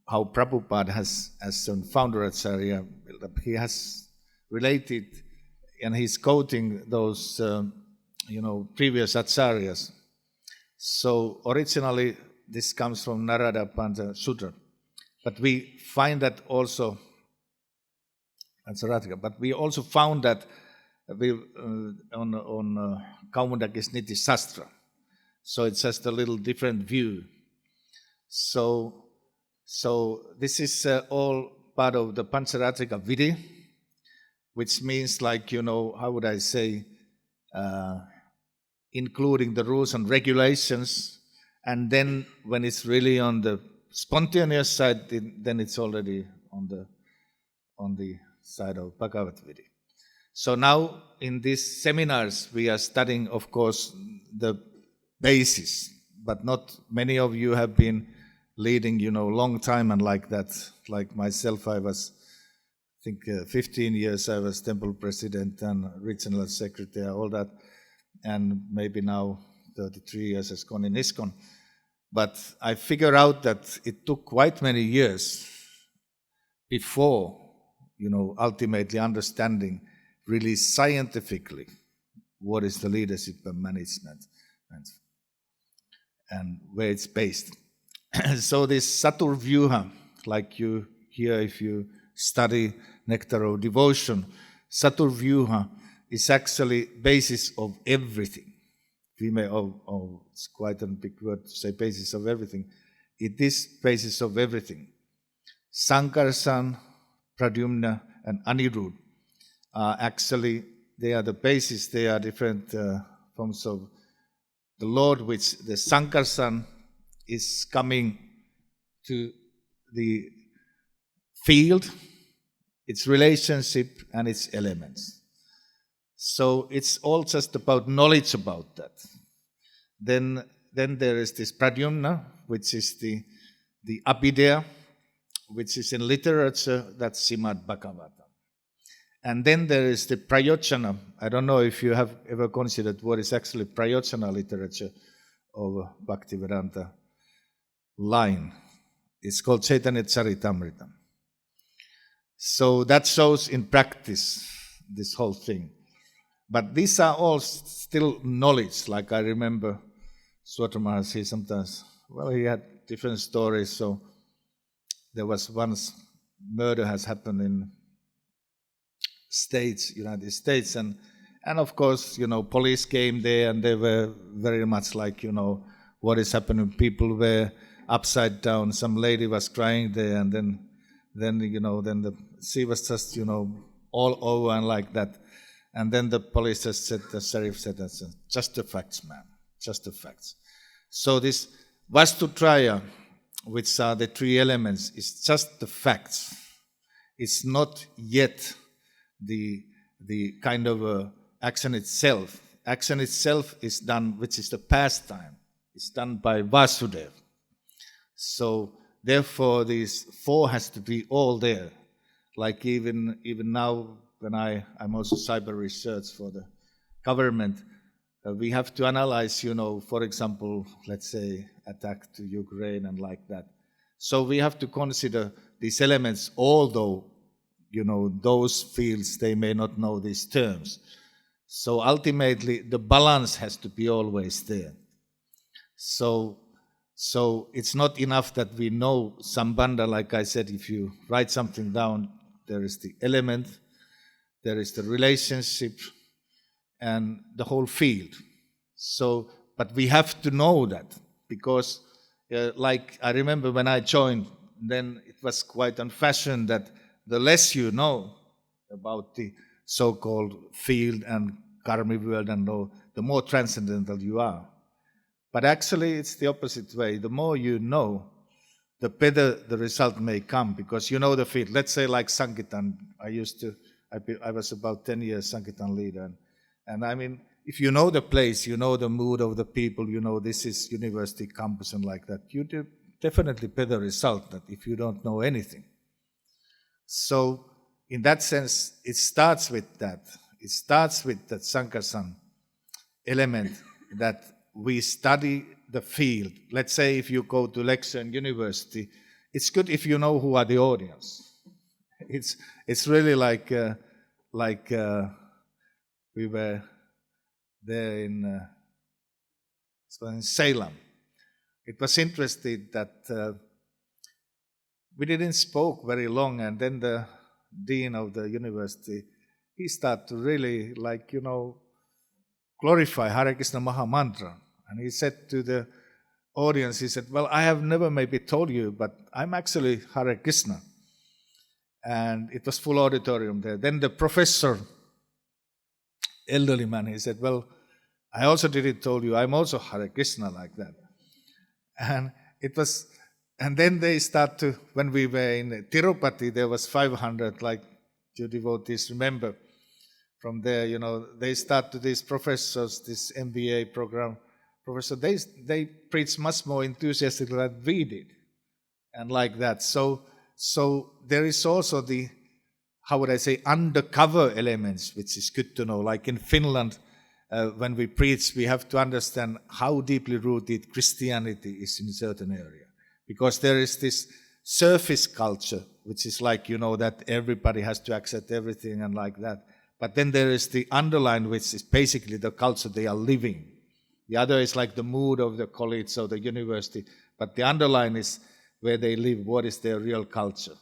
how Prabhupada has, as a founder acharya, he has related, and he's quoting those, previous acharyas. So originally, this comes from Narada Panta Sutra, but we find that also, but we also found that on Kaumudakis Niti Sastra. So it's just a little different view. So this is all part of the Pancharatrika Vidi, which means how would I say, including the rules and regulations, and then when it's really on the spontaneous side, then it's already on the side of Bhagavad Vidi. So now in these seminars we are studying, of course, the basis, but not many of you have been leading, long time and like that. Like myself, I was, 15 years I was temple president and regional secretary, all that, and maybe now 33 years has gone in ISKCON. But I figured out that it took quite many years before, ultimately understanding really scientifically what is the leadership and management and where it's based. So this Satur Vyuha, like you hear if you study Nectar of Devotion, Satur Vyuha is actually basis of everything. It's quite a big word to say basis of everything. It is basis of everything. Sankarsan, Pradyumna, and Anirudh actually, they are the basis. They are different forms of the Lord, which the Sankarsan is coming to the field, its relationship, and its elements. So it's all just about knowledge about that. Then there is this Pradyumna, which is the Abhidya, which is in literature, that's Srimad Bhagavatam. And then there is the Prayojana. I don't know if you have ever considered what is actually Prayojana literature of Bhaktivedanta line. It's called Chaitanya Charitamrita. So that shows in practice this whole thing. But these are all still knowledge. Like I remember Swatra Mahasi sometimes, he had different stories. So there was once murder has happened in United States, and of course, police came there and they were very much like, what is happening. People were upside down. Some lady was crying there, and then she was just, all over and like that. And then the police just said, the sheriff said, that's just the facts, man, just the facts. So this Vastutraya, which are the three elements, is just the facts. It's not yet the kind of action itself. Action itself is done, which is the pastime. It's done by Vasudeva. So therefore, these four has to be all there. Like even now, when I'm also cyber research for the government, we have to analyze, for example, let's say attack to Ukraine and like that. So we have to consider these elements, although those fields, they may not know these terms. So ultimately, the balance has to be always there. So it's not enough that we know Sambandha, like I said, if you write something down, there is the element, there is the relationship, and the whole field. So, but we have to know that, because like I remember when I joined, then it was quite on fashion that the less you know about the so-called field and karmic world and all, the more transcendental you are. But actually, it's the opposite way. The more you know, the better the result may come, because you know the field. Let's say like Sankirtan. I was about 10 years Sankirtan leader. And I mean, if you know the place, you know the mood of the people, this is university campus and like that, you do definitely better result than if you don't know anything. So in that sense, it starts with that. It starts with that Sankarsan element that we study the field. Let's say if you go to lecture in university, it's good if you know who are the audience. It's really like we were there in Salem. It was interesting that we didn't spoke very long, and then the dean of the university, he started to really glorify Hare Krishna Maha Mantra. And he said to the audience, he said, well, I have never maybe told you, but I'm actually Hare Krishna. And it was full auditorium there. Then the professor, elderly man, he said, well, I also didn't told you, I'm also Hare Krishna, like that. And then they start to, when we were in Tirupati, there was 500, like you devotees remember. From there, they start to these professors, this MBA program professor, they preach much more enthusiastically than we did, and like that. So there is also the, how would I say, undercover elements, which is good to know. Like in Finland, when we preach, we have to understand how deeply rooted Christianity is in a certain area. Because there is this surface culture, which is like, that everybody has to accept everything and like that. But then there is the underline, which is basically the culture they are living. The other is like the mood of the college or the university. But the underline is where they live, what is their real culture.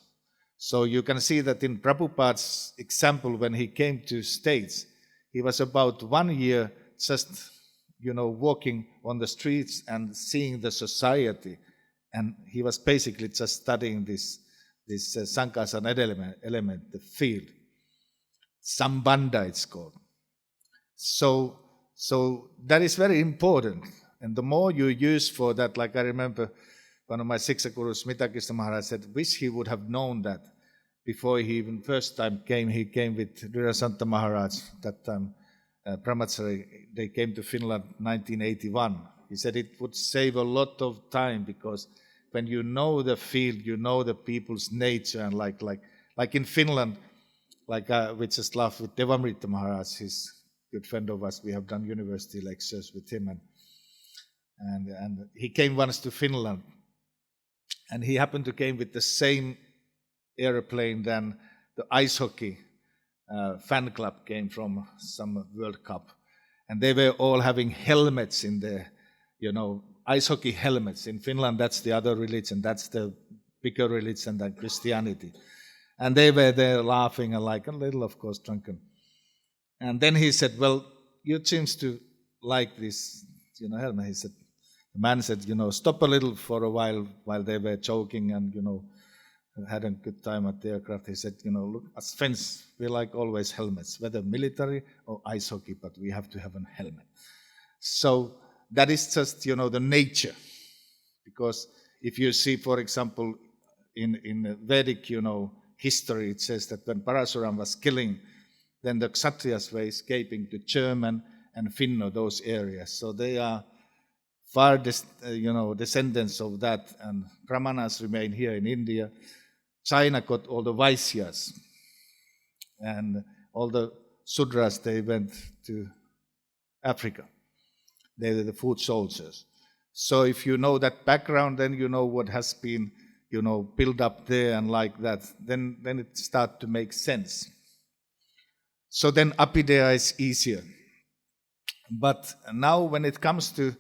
So you can see that in Prabhupada's example, when he came to States, he was about 1 year just, walking on the streets and seeing the society. And he was basically just studying this Sankasana element, the field. Sambandha, it's called. So that is very important. And the more you use for that, like I remember one of my Siksa Gurus, Smita Krishna Maharaj, said, wish he would have known that before he even first time came. He came with Durasanta Maharaj, that time, Brahmachari. They came to Finland 1981. He said it would save a lot of time, because when you know the field, you know the people's nature, and like in Finland, we just laughed with Devamrita Maharaj, he's a good friend of us. We have done university lectures with him, and he came once to Finland, and he happened to came with the same airplane than the ice hockey fan club came from some World Cup, and they were all having helmets in their, ice hockey helmets. In Finland, that's the other religion, that's the bigger religion than Christianity. And they were there laughing and like a little, of course, drunken. And then he said, well, you seems to like this, helmet. He said, the man said, stop a little for a while they were joking and, had a good time at the aircraft. He said, look, as Finns, we like always helmets, whether military or ice hockey, but we have to have a helmet. So that is just, the nature. Because if you see, for example, in Vedic, history, it says that when Parasuram was killing, then the Kshatriyas were escaping to German and Finno, those areas. So they are far, descendants of that, and Brahmanas remain here in India. China got all the Vaisyas, and all the Sudras, they went to Africa. They were the foot soldiers. So if you know that background, then you know what has been build up there and like that, then it starts to make sense. So then Abhidheya is easier. But now when it comes to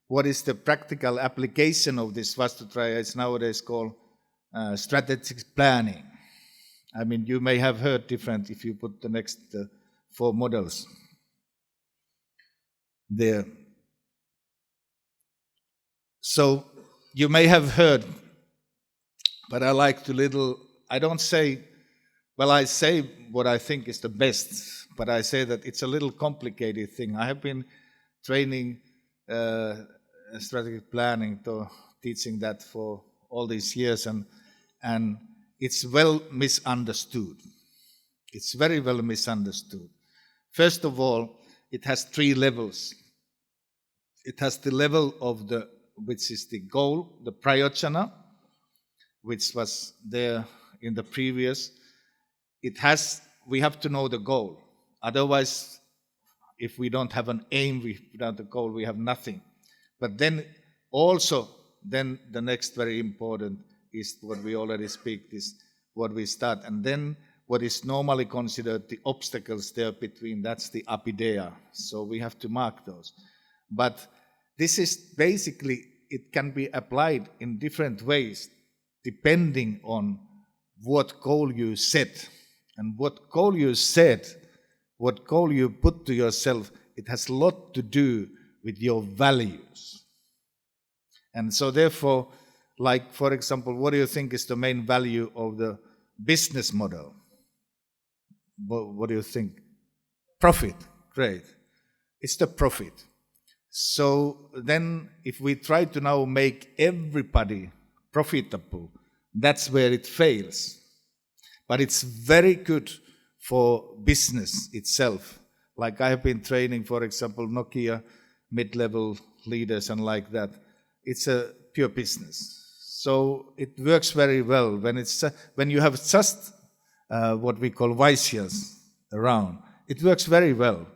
what is the practical application of this Vastutraya, it's nowadays called strategic planning. I mean, you may have heard different if you put the next 4 models there. So you may have heard, but I like to I say what I think is the best, but I say that it's a little complicated thing. I have been training strategic planning, teaching that for all these years, and it's well misunderstood. It's very well misunderstood. First of all, it has 3 levels. It has the level of which is the goal, the prayojana, which was there in the previous. We have to know the goal. Otherwise, if we don't have an aim, without the goal, we have nothing. But then also, the next very important, is what we already speak, this what we start. And then what is normally considered the obstacles there between, that's the apideia. So we have to mark those. But this is basically, it can be applied in different ways depending on what goal you set. And what goal you set, what goal you put to yourself, it has a lot to do with your values. And so therefore, like for example, what do you think is the main value of the business model? What do you think? Profit. Great. It's the profit. So then if we try to now make everybody profitable, that's where it fails. But it's very good for business itself. Like I have been training, for example, Nokia mid-level leaders and like that. It's a pure business. So it works very well when you have just what we call vaishyas around. It works very well.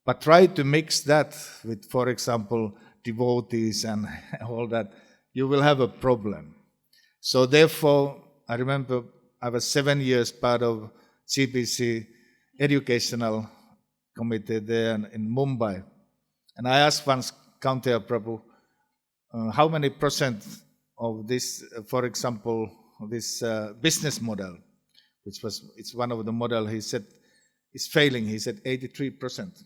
But try to mix that with, for example, devotees and all that, you will have a problem. So therefore, I remember I was 7 years part of GBC educational committee there in Mumbai. And I asked once Counter Prabhu, how many percent of this, for example, this business model, it's one of the model, he said, is failing. He said 83%.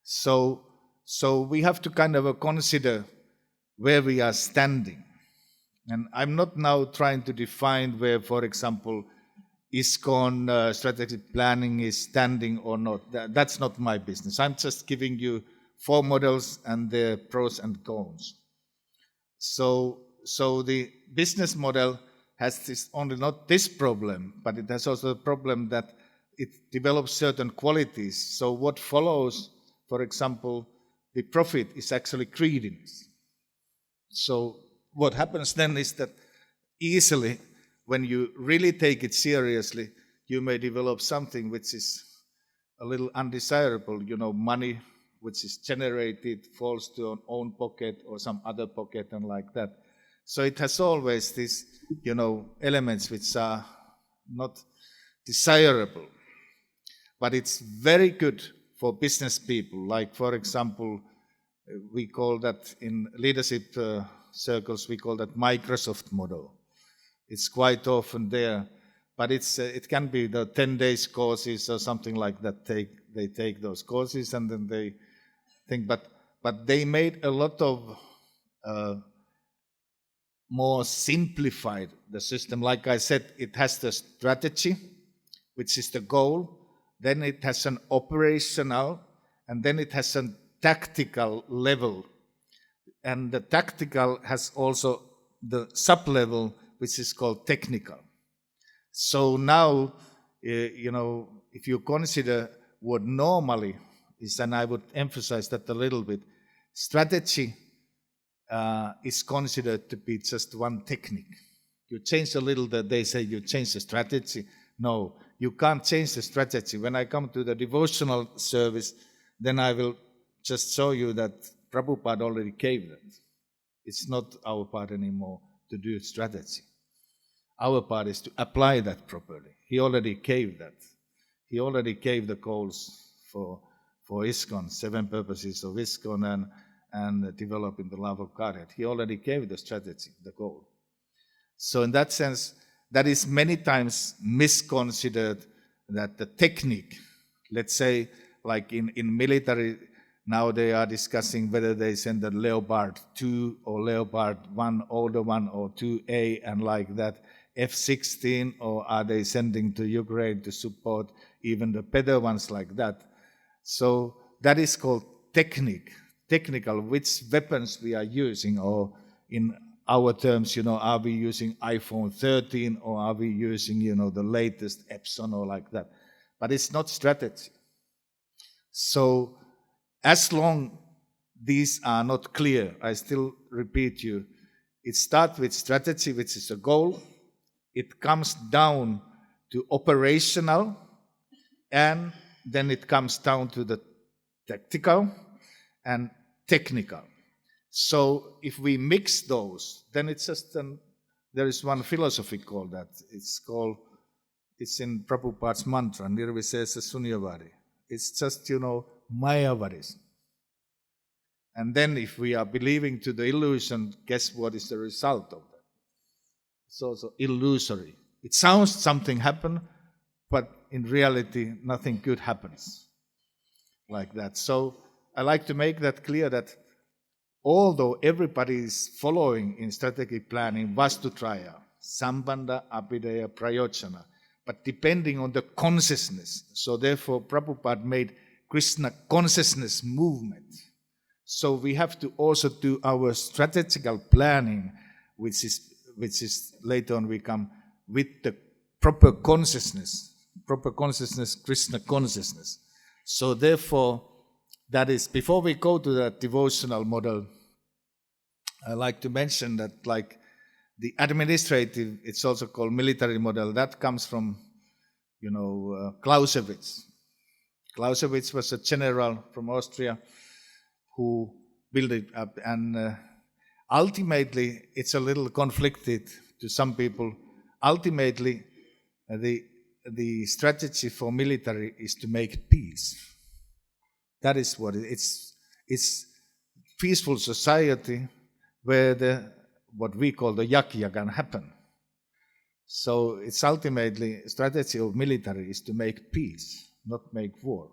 So we have to kind of consider where we are standing. And I'm not now trying to define where, for example, ISKCON strategic planning is standing or not. That's not my business. I'm just giving you 4 models and their pros and cons. So the business model has not this problem, but it has also a problem that it develops certain qualities. So what follows, for example, the profit is actually greediness. So what happens then is that easily, when you really take it seriously, you may develop something which is a little undesirable, money which is generated falls to an own pocket or some other pocket and like that. So it has always these, elements which are not desirable. But it's very good for business people. Like, for example, we call that in leadership circles, we call that Microsoft model. It's quite often there, but it can be the 10 days courses or something like that. They take those courses and then they think, but they made a lot of more simplified the system. Like I said, it has the strategy, which is the goal. Then it has an operational, and then it has a tactical level. And the tactical has also the sub-level, which is called technical. So now, if you consider what normally is, and I would emphasize that a little bit, strategy is considered to be just one technique. You change a little, they say you change the strategy. No, you can't change the strategy. When I come to the devotional service, then I will just show you that Prabhupada already gave that. It's not our part anymore to do strategy. Our part is to apply that properly. He already gave that. He already gave the goals for ISKCON, 7 purposes of ISKCON and developing the love of Godhead. He already gave the strategy, the goal. So in that sense, that is many times misconsidered, that the technique, let's say like in military, now they are discussing whether they send a Leopard 2 or Leopard 1, older one, or 2A and like that, F-16, or are they sending to Ukraine to support even the better ones like that. So that is called technical, which weapons we are using, or in our terms, are we using iPhone 13 or are we using, the latest Epson or like that. But it's not strategy. So as long these are not clear, I still repeat you, it starts with strategy, which is a goal. It comes down to operational, and then it comes down to the tactical and technical. So if we mix those, then it's just there is one philosophy called that. It's in Prabhupada's mantra, Nirvisesa Sunyavadi. It's just, Mayavarism. And then if we are believing to the illusion, guess what is the result of that? It's also illusory. It sounds something happened, but in reality, nothing good happens like that. So I like to make that clear that although everybody is following in strategic planning Vastutraya, Sambandha, Abhidaya, Prayojana, but depending on the consciousness. So therefore, Prabhupada made Krishna consciousness movement. So we have to also do our strategical planning, which is later on we come with the proper consciousness, Krishna consciousness. So therefore, that is, before we go to that devotional model, I like to mention that like the administrative, it's also called military model, that comes from, Clausewitz. Clausewitz was a general from Austria who built it up, and ultimately it's a little conflicted to some people. Ultimately, the strategy for military is to make peace. That is what it's peaceful society where what we call the yakya can happen. So it's ultimately strategy of military is to make peace, not make war.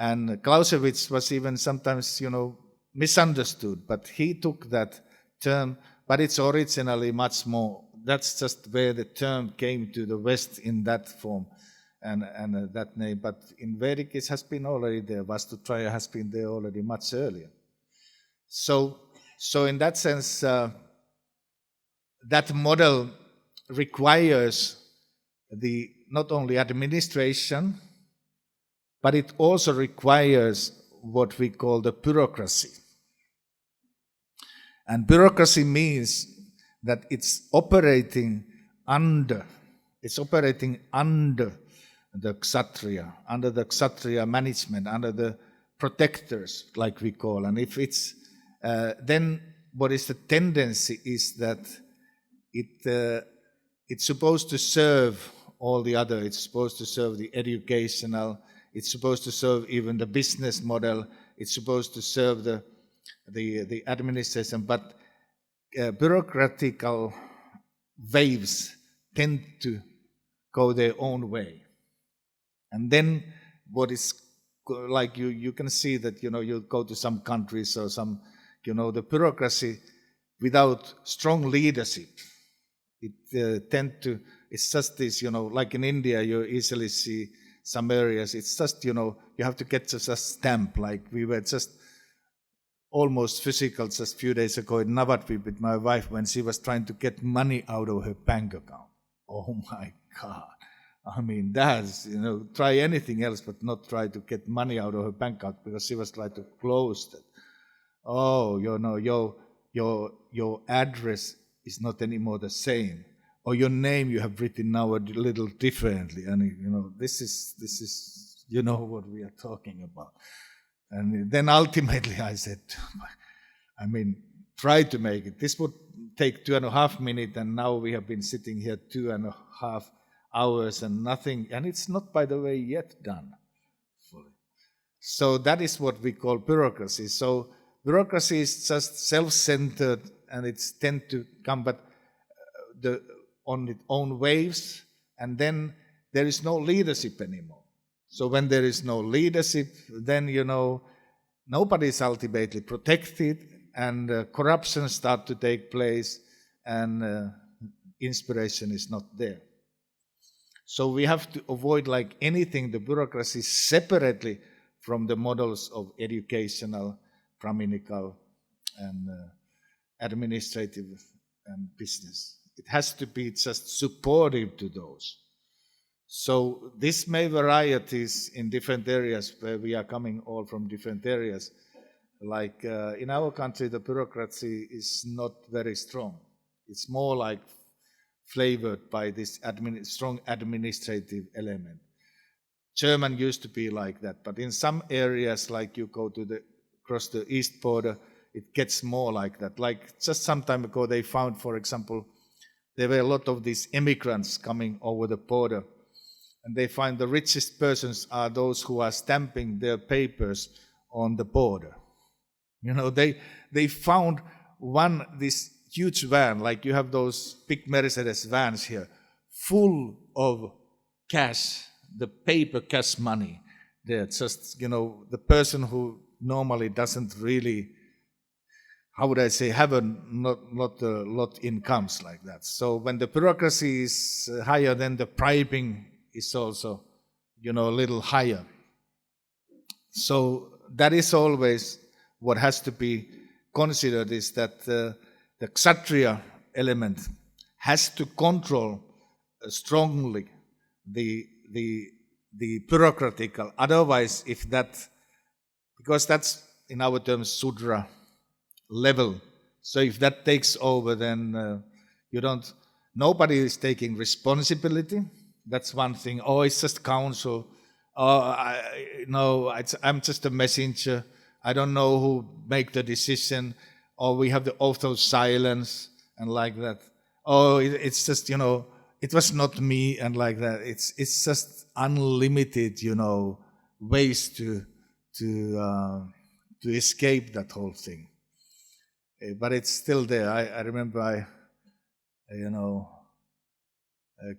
And Clausewitz was even sometimes, misunderstood, but he took that term, but it's originally much more. That's just where the term came to the West in that form and that name. But in Vedic it has been already there. Vastutraya has been there already much earlier. So in that sense, that model requires the not only administration, but it also requires what we call the bureaucracy. And bureaucracy means that it's operating under the Kshatriya, under the Kshatriya management, under the protectors, like we call. And if it's, then what is the tendency is that it's supposed to serve all the other. It's supposed to serve the educational. It's supposed to serve even the business model. It's supposed to serve the administration. But bureaucratical waves tend to go their own way. And then what is like you can see that you go to some countries or some the bureaucracy without strong leadership. It's just this, like in India, you easily see some areas, it's just, you have to get just a stamp. Like we were just almost physical just a few days ago in Navadvip with my wife when she was trying to get money out of her bank account. Oh my God. I mean, that's, try anything else but not try to get money out of her bank account because she was trying to close that. Oh, your address is not anymore the same, or your name you have written now a little differently, and this is what we are talking about. And then ultimately I said, try to make it. This would take 2.5 minutes, and now we have been sitting here 2.5 hours and nothing, and it's not, by the way, yet done fully. So that is what we call bureaucracy. So bureaucracy is just self-centered, and it's tend to come but on its own waves, and then there is no leadership anymore. So when there is no leadership, then nobody is ultimately protected, and corruption start to take place, and inspiration is not there. So we have to avoid like anything the bureaucracy separately from the models of educational, Brahminical, and administrative and business. It has to be just supportive to those. So this may varieties in different areas where we are coming all from different areas. Like in our country, the bureaucracy is not very strong. It's more like flavored by this strong administrative element. German used to be like that, but in some areas, like you go to across the east border, it gets more like that. Like just some time ago, they found, for example, there were a lot of these immigrants coming over the border, and they find the richest persons are those who are stamping their papers on the border. They found this huge van, like you have those big Mercedes vans here, full of cash, the paper cash money. They're just, the person who normally doesn't really, how would I say, have not a lot incomes like that. So when the bureaucracy is higher, then the bribing is also, a little higher. So that is always what has to be considered, is that the Kshatriya element has to control strongly the bureaucratical. Otherwise, because that's in our terms Sudra level. So if that takes over, then nobody is taking responsibility. That's one thing. Oh, it's just council. Oh, I'm just a messenger. I don't know who make the decision. Or we have the oath of silence and like that. Oh, it's just, it was not me and like that. It's just unlimited, ways to escape that whole thing. But it's still there. I remember I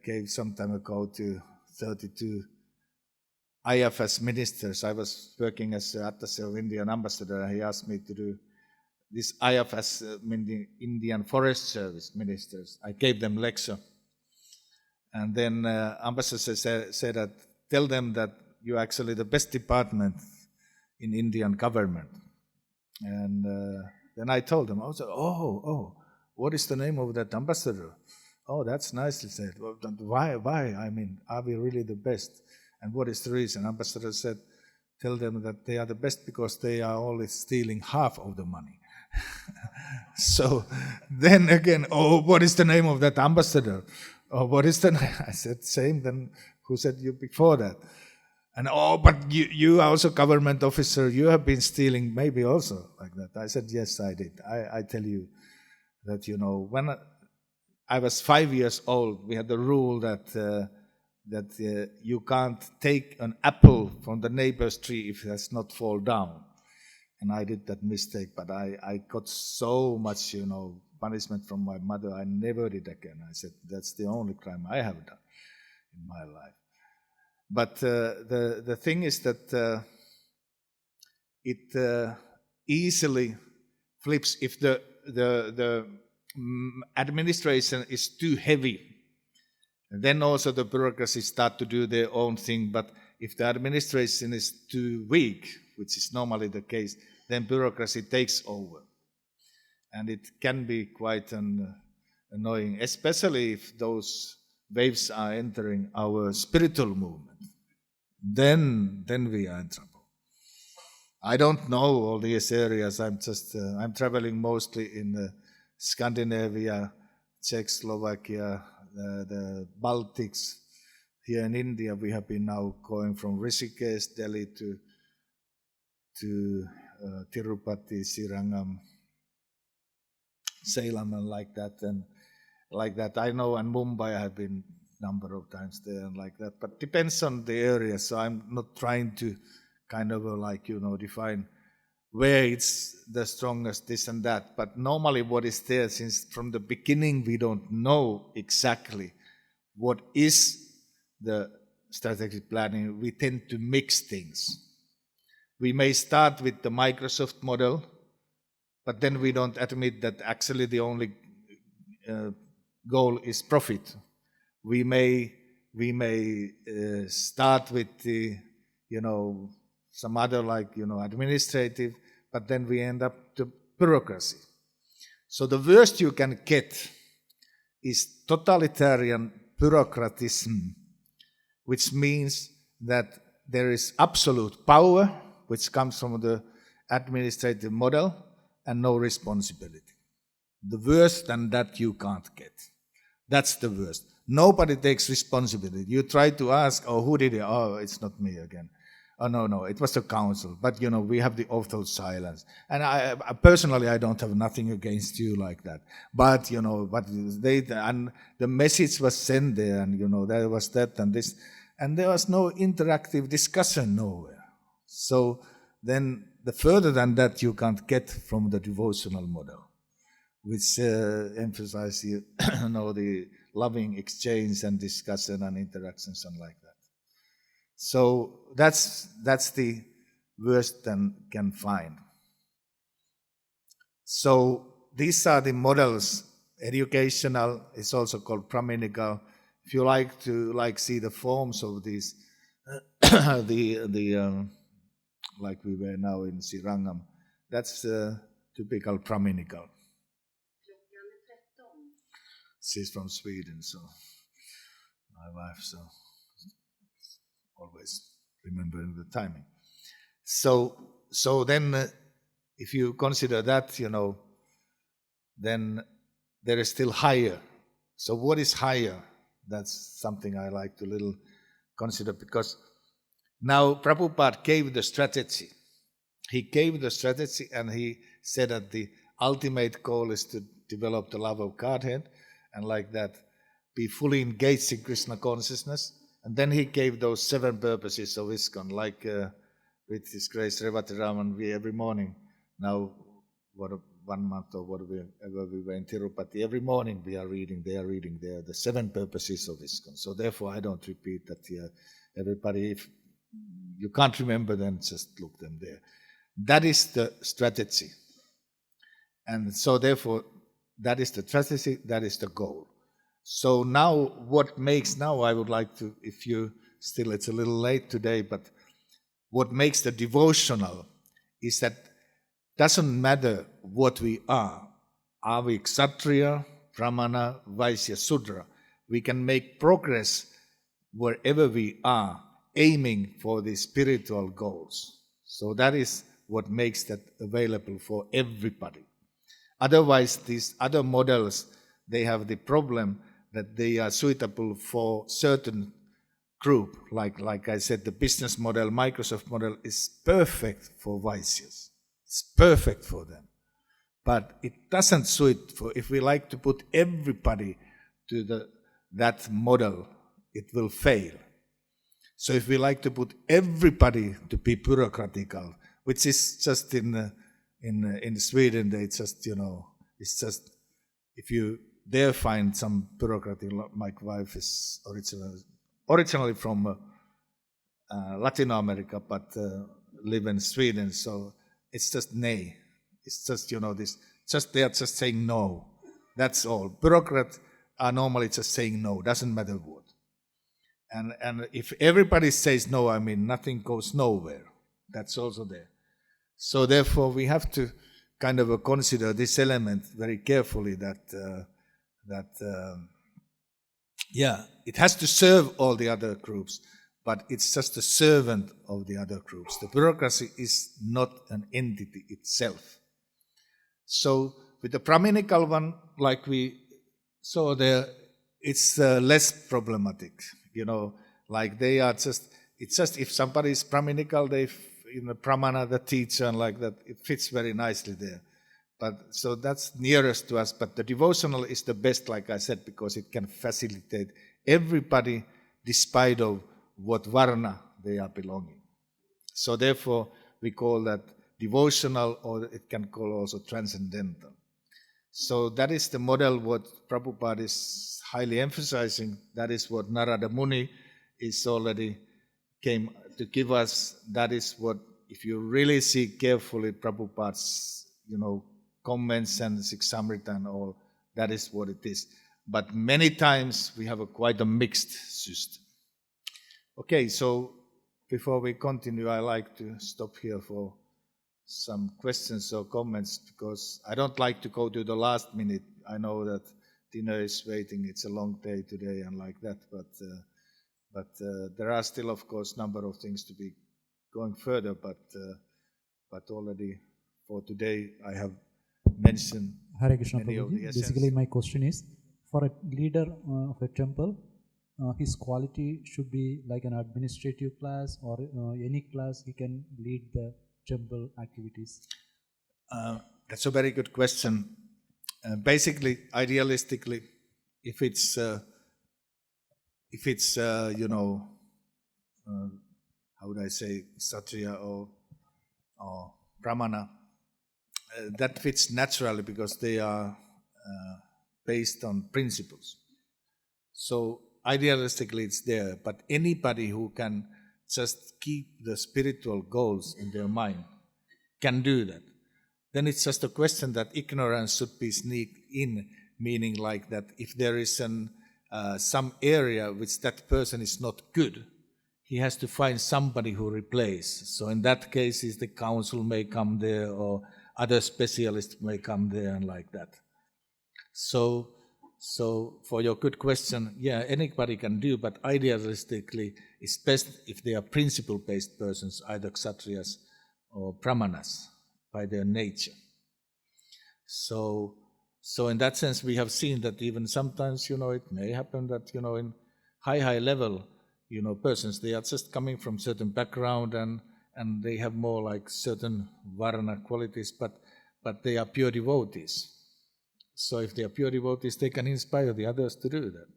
gave some time ago to 32 IFS ministers. I was working as Attaché of Indian ambassador. He asked me to do this IFS, Indian Forest Service ministers. I gave them lecture. And then ambassador said that, tell them that you're actually the best department in Indian government. And then I told them, I was like, what is the name of that ambassador? Oh, that's nice, he said. Well, why? I mean, are we really the best? And what is the reason? Ambassador said, tell them that they are the best because they are only stealing half of the money. So then again, what is the name of that ambassador? What is the name? I said, same then who said you before that? And but you are also government officer, you have been stealing maybe also like that. I said, yes, I did. I tell you that, when I was 5 years old, we had the rule that you can't take an apple from the neighbor's tree if it has not fall down. And I did that mistake, but I got so much, punishment from my mother. I never did again. I said, that's the only crime I have done in my life. But the thing is that it easily flips if the administration is too heavy. Then also the bureaucracy start to do their own thing. But if the administration is too weak, which is normally the case, then bureaucracy takes over. And it can be quite annoying, especially if those waves are entering our spiritual movement. Then we are in trouble. I don't know all these areas. I'm traveling mostly in Scandinavia, Czechoslovakia, the Baltics. Here in India, we have been now going from Rishikesh, Delhi to Tirupati, Srirangam, Salem, and like that. I know, and Mumbai, I have been number of times there and like that. But depends on the area. So I'm not trying to kind of define where it's the strongest, this and that. But normally what is there, since from the beginning we don't know exactly what is the strategic planning, we tend to mix things. We may start with the Microsoft model, but then we don't admit that actually the only goal is profit. We may start with the some other administrative, but then we end up to bureaucracy. So the worst you can get is totalitarian bureaucratism, which means that there is absolute power, which comes from the administrative model, and no responsibility. The worst than that you can't get. That's the worst. Nobody takes responsibility. You try to ask, who did it? Oh, it's not me again. Oh, no, it was the council. But, we have the oath of silence. And I personally, I don't have nothing against you like that. But, and the message was sent there, and, there was that and this. And there was no interactive discussion nowhere. So then the further than that you can't get from the devotional model, which emphasizes the loving exchange and discussion and interactions and like that. So that's the worst one can find. So these are the models. Educational is also called Brahminical. If you like to see the forms of these, like we were now in Srirangam, that's typical Brahminical. She's from Sweden, so my wife, so always remembering the timing. So then, if you consider that, then there is still higher. So what is higher? That's something I like to little consider, because now Prabhupada gave the strategy. He gave the strategy, and he said that the ultimate goal is to develop the love of Godhead, and like that, be fully engaged in Krishna consciousness. And then he gave those 7 purposes of ISKCON, like with His Grace Revati Raman, we every morning, now 1 month or whatever we were in Tirupati, every morning they are reading there the 7 purposes of ISKCON. So therefore I don't repeat that here. Everybody, if you can't remember, then just look them there. That is the strategy. And so therefore, that is the strategy, that is the goal. So now, what makes now, I would like to, if you still, it's a little late today, but what makes the devotional is that doesn't matter what we are. Are we Kshatriya, Brahmana, Vaishya, Sudra? We can make progress wherever we are, aiming for the spiritual goals. So that is what makes that available for everybody. Otherwise, these other models, they have the problem that they are suitable for certain group. Like I said, the business model, Microsoft model is perfect for Vaishyas. It's perfect for them. But it doesn't suit for, if we like to put everybody to that model, it will fail. So if we like to put everybody to be bureaucratical, which is just in Sweden, they just, it's just, if you there find some bureaucracy. My wife is originally from Latin America, but live in Sweden, so it's just nay. It's just, they are just saying no. That's all. Bureaucrats are normally just saying no, doesn't matter what. And if everybody says no, nothing goes nowhere. That's also there. So therefore, we have to kind of consider this element very carefully, that it has to serve all the other groups, but it's just a servant of the other groups. The bureaucracy is not an entity itself. So with the Brahminical one, like we saw there, it's less problematic. Like they are just, it's just if somebody is Brahminical, Brahmana, the teacher, and like that, it fits very nicely there. But so that's nearest to us. But the devotional is the best, like I said, because it can facilitate everybody despite of what varna they are belonging. So therefore, we call that devotional, or it can call also transcendental. So that is the model what Prabhupada is highly emphasizing. That is what Narada Muni is already came to give us. That is what, if you really see carefully Prabhupada's, comments and Siksamrita and all, that is what it is. But many times we have quite a mixed system. Okay, so before we continue, I like to stop here for some questions or comments, because I don't like to go to the last minute. I know that dinner is waiting, it's a long day today and like that, but there are still, of course, number of things to be going further, but already for today I have mentioned Hare Krishna many of the Prabhuji. essence. Basically, my question is, for a leader of a temple, his quality should be like an administrative class, or any class he can lead the temple activities? That's a very good question. Basically, idealistically, if it's how would I say, Kshatriya or Brahmana, that fits naturally because they are based on principles. So idealistically it's there, but anybody who can just keep the spiritual goals in their mind can do that. Then it's just a question that ignorance should be sneaked in, meaning like that if there is some area which that person is not good, he has to find somebody who replaces. So in that case, the council may come there, or other specialists may come there, and like that. So for your good question, yeah, anybody can do, but idealistically, it's best if they are principle-based persons, either Kshatriyas or Brahmanas, by their nature. So in that sense, we have seen that even sometimes, it may happen that, in high level, persons, they are just coming from certain background and they have more like certain varna qualities, but they are pure devotees. So if they are pure devotees, they can inspire the others to do that.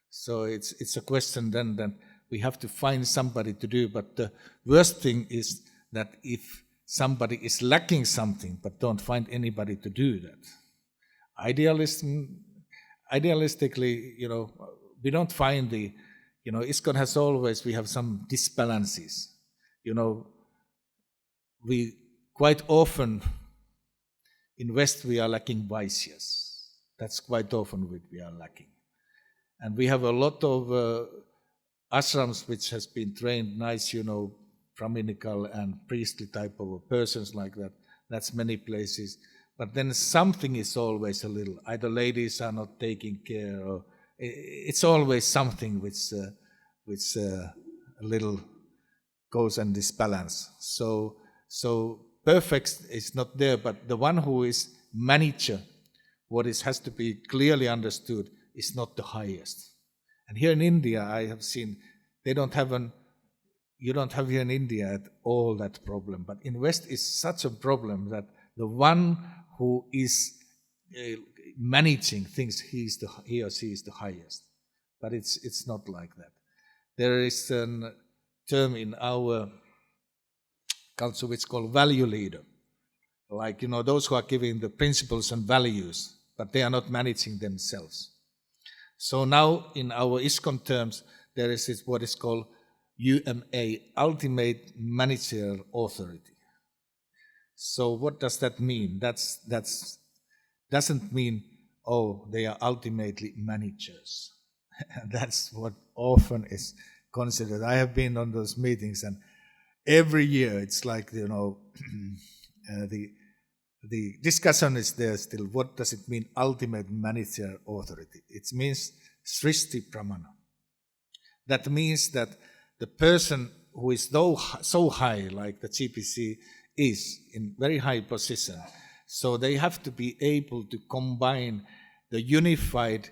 So it's a question then that we have to find somebody to do. But the worst thing is that if somebody is lacking something but don't find anybody to do that. Idealistically, we don't find ISKCON has always, we have some disbalances. We quite often, in West, we are lacking Vaisyas. That's quite often what we are lacking. And we have a lot of ashrams which has been trained nice, Brahminical and priestly type of persons like that. That's many places. But then something is always a little, either ladies are not taking care, or it's always something which a little goes and disbalance. So perfect is not there, but the one who is manager, what has to be clearly understood, is not the highest. And here in India, I have seen you don't have here in India at all that problem. But in West, it's such a problem that the one who is managing things, he or she is the highest. But it's not like that. There is a term in our culture which is called value leader. Like, those who are giving the principles and values, but they are not managing themselves. So now in our ISKCON terms, there is what is called UMA, Ultimate Managerial Authority. So what does that mean? That's doesn't mean, they are ultimately managers. That's what often is considered. I have been on those meetings, and every year it's like, the discussion is there still. What does it mean, ultimate managerial authority? It means Srishti Pramana. That means that the person who is so high, like the GPC is, in very high position, so they have to be able to combine the unified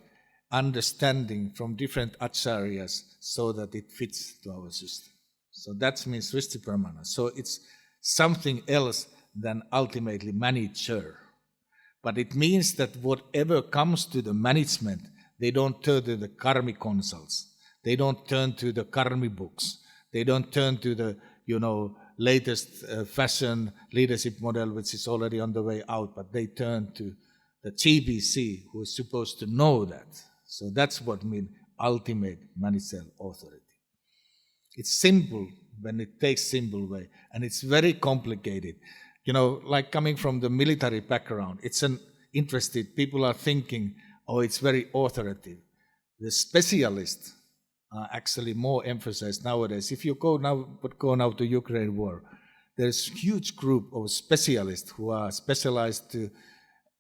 understanding from different acharyas so that it fits to our system. So that means Srishti Pramana. So it's something else than ultimately manager. But it means that whatever comes to the management, they don't turn to the karmic consults. They don't turn to the karmi books. They don't turn to the, latest fashion leadership model, which is already on the way out, but they turn to the GBC, who is supposed to know that. So that's what means ultimate managerial authority. It's simple when it takes simple way, and it's very complicated. Like coming from the military background, it's an interested, people are thinking, it's very authoritative. The specialists are actually more emphasized nowadays. If you go now to Ukraine war, there's a huge group of specialists who are specialized to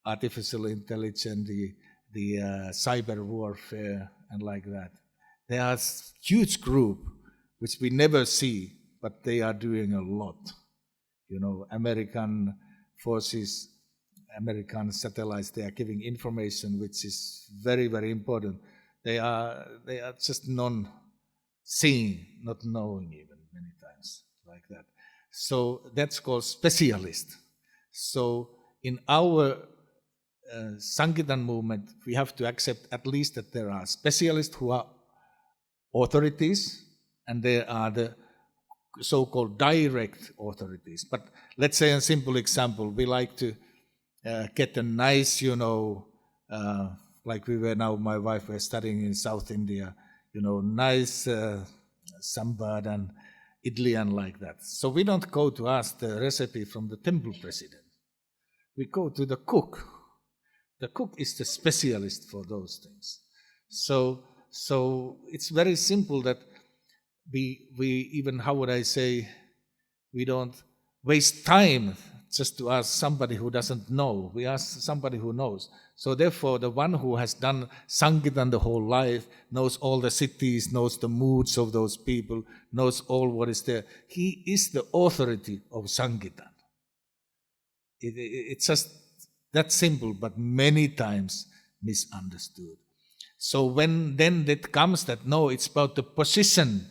artificial intelligence, the cyber warfare, and like that. There are a huge group which we never see, but they are doing a lot. American forces, American satellites, they are giving information which is very, very important. They are just non-seeing, not knowing even many times like that. So that's called specialist. So in our Sankirtan movement, we have to accept at least that there are specialists who are authorities, and there are the so-called direct authorities. But let's say a simple example, we like to get a nice, like we were now, my wife was studying in South India, nice sambar and idli and like that. So we don't go to ask the recipe from the temple president. We go to the cook. The cook is the specialist for those things. So it's very simple that we even, how would I say, we don't waste time just to ask somebody who doesn't know. We ask somebody who knows. So therefore, the one who has done Sankirtan the whole life, knows all the cities, knows the moods of those people, knows all what is there. He is the authority of Sankirtan. It's just that simple, but many times misunderstood. So when then that comes that, no, it's about the position.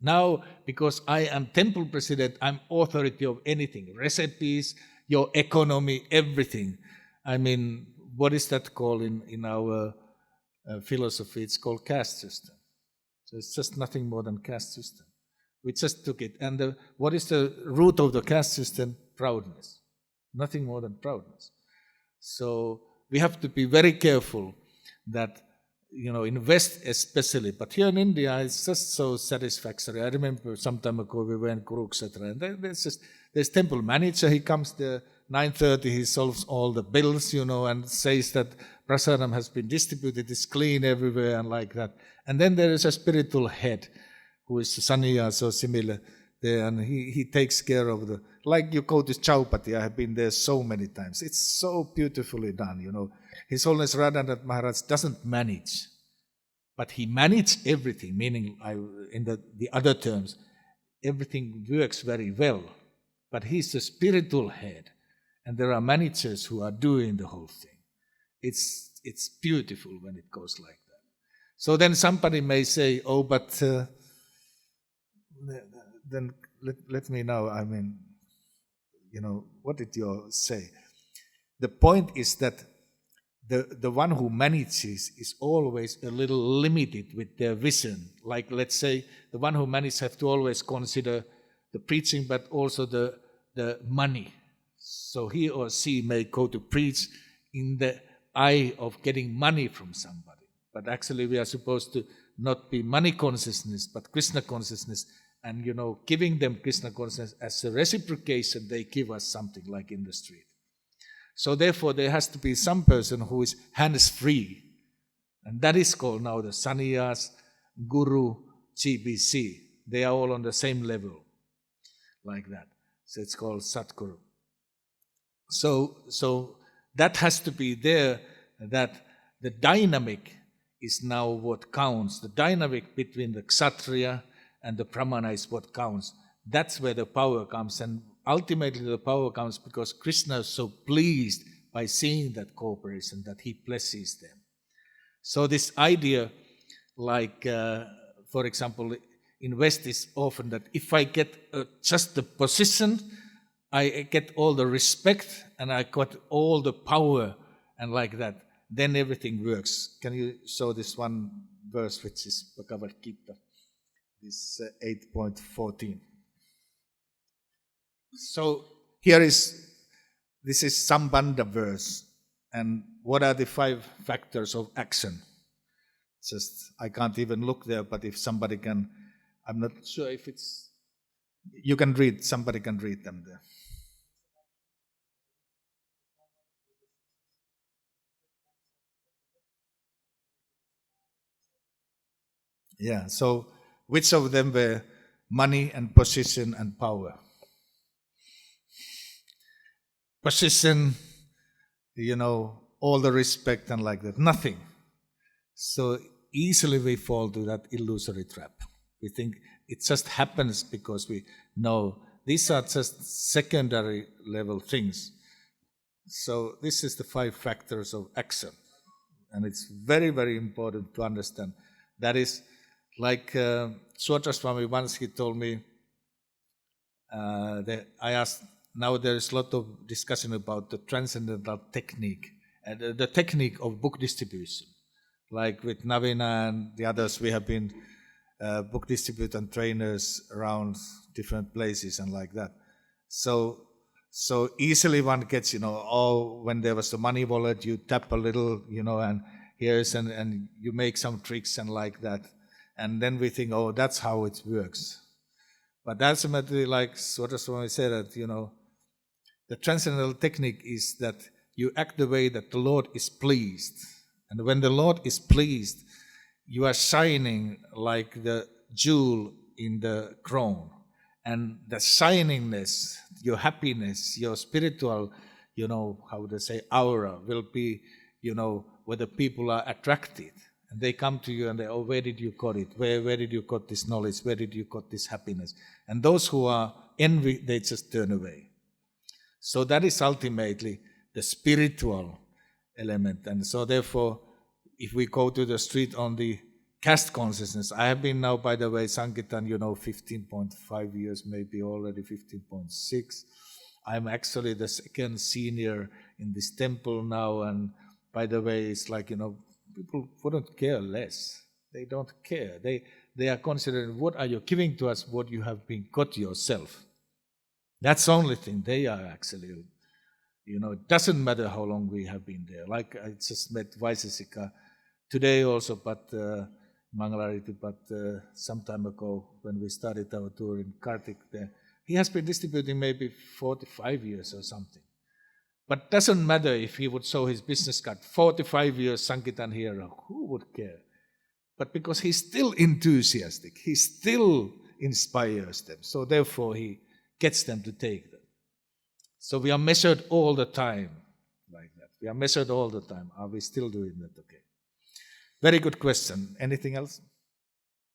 Now, because I am temple president, I'm authority of anything, recipes, your economy, everything. I mean, what is that called in our philosophy? It's called caste system. So it's just nothing more than caste system. We just took it. And what is the root of the caste system? Proudness. Nothing more than proudness. So we have to be very careful that, invest especially. But here in India, it's just so satisfactory. I remember some time ago we were in Kurukshetra, and there's temple manager. He comes there 9:30. He solves all the bills, and says that prasadam has been distributed. It's clean everywhere and like that. And then there is a spiritual head who is sannyas or similar there, and he takes care of like you go to Chaupati. I have been there so many times. It's so beautifully done, His Holiness Radhanath Maharaj doesn't manage, but he managed everything, meaning in the other terms, everything works very well. But he's the spiritual head, and there are managers who are doing the whole thing. It's beautiful when it goes like that. So then somebody may say, oh, but then let me know, what did you say? The point is that the one who manages is always a little limited with their vision. Like, let's say, the one who manages have to always consider the preaching, but also the money. So he or she may go to preach in the eye of getting money from somebody. But actually we are supposed to not be money consciousness, but Krishna consciousness. And, giving them Krishna consciousness as a reciprocation, they give us something like in the street. So therefore, there has to be some person who is hands-free. And that is called now the sannyas, guru, GBC. They are all on the same level, like that. So it's called Satguru. So that has to be there, that the dynamic is now what counts. The dynamic between the Kshatriya and the Brahmana is what counts. That's where the power comes. And ultimately the power comes because Krishna is so pleased by seeing that cooperation that he blesses them. So this idea, like, for example, in West is often that if I get just the position, I get all the respect and I got all the power and like that, then everything works. Can you show this one verse which is Bhagavad Gita? This 8.14. So this is Sambandha verse. And what are the 5 factors of action? I can't even look there, but if somebody can, I'm not sure if you can read, somebody can read them there. Yeah, so which of them were money and position and power? Position, all the respect and like that, nothing. So easily we fall to that illusory trap. We think it just happens because we know these are just secondary level things. So this is the 5 factors of action. And it's very, very important to understand. That is like Suatra Swami once he told me, I asked, now there is a lot of discussion about the transcendental technique, and the technique of book distribution. Like with Navina and the others, we have been book distributors and trainers around different places and like that. So easily one gets, when there was the money wallet, you tap a little, and here's, and you make some tricks and like that. And then we think, oh, that's how it works. But ultimately, like Suatra Swami said, that, the transcendental technique is that you act the way that the Lord is pleased. And when the Lord is pleased, you are shining like the jewel in the crown. And the shiningness, your happiness, your spiritual, how they say, aura will be, where the people are attracted. And they come to you and they, oh, where did you got it? Where did you got this knowledge? Where did you got this happiness? And those who are envy, they just turn away. So that is ultimately the spiritual element. And so therefore, if we go to the street on the caste consciousness, I have been now, by the way, Sankirtan, 15.5 years, maybe already 15.6. I'm actually the second senior in this temple now. And by the way, it's like, people wouldn't care less. They don't care. They are considering, what are you giving to us, what you have been got yourself. That's the only thing they are actually, it doesn't matter how long we have been there. Like I just met Vaisesika today also, but Mangalariti, but some time ago when we started our tour in Kartik there. He has been distributing maybe 45 years or something. But doesn't matter if he would show his business card, 45 years Sankirtan hero, who would care? But because he's still enthusiastic, he still inspires them. So therefore he gets them to take them. So we are measured all the time like that. We are measured all the time. Are we still doing that? Okay. Very good question. Anything else?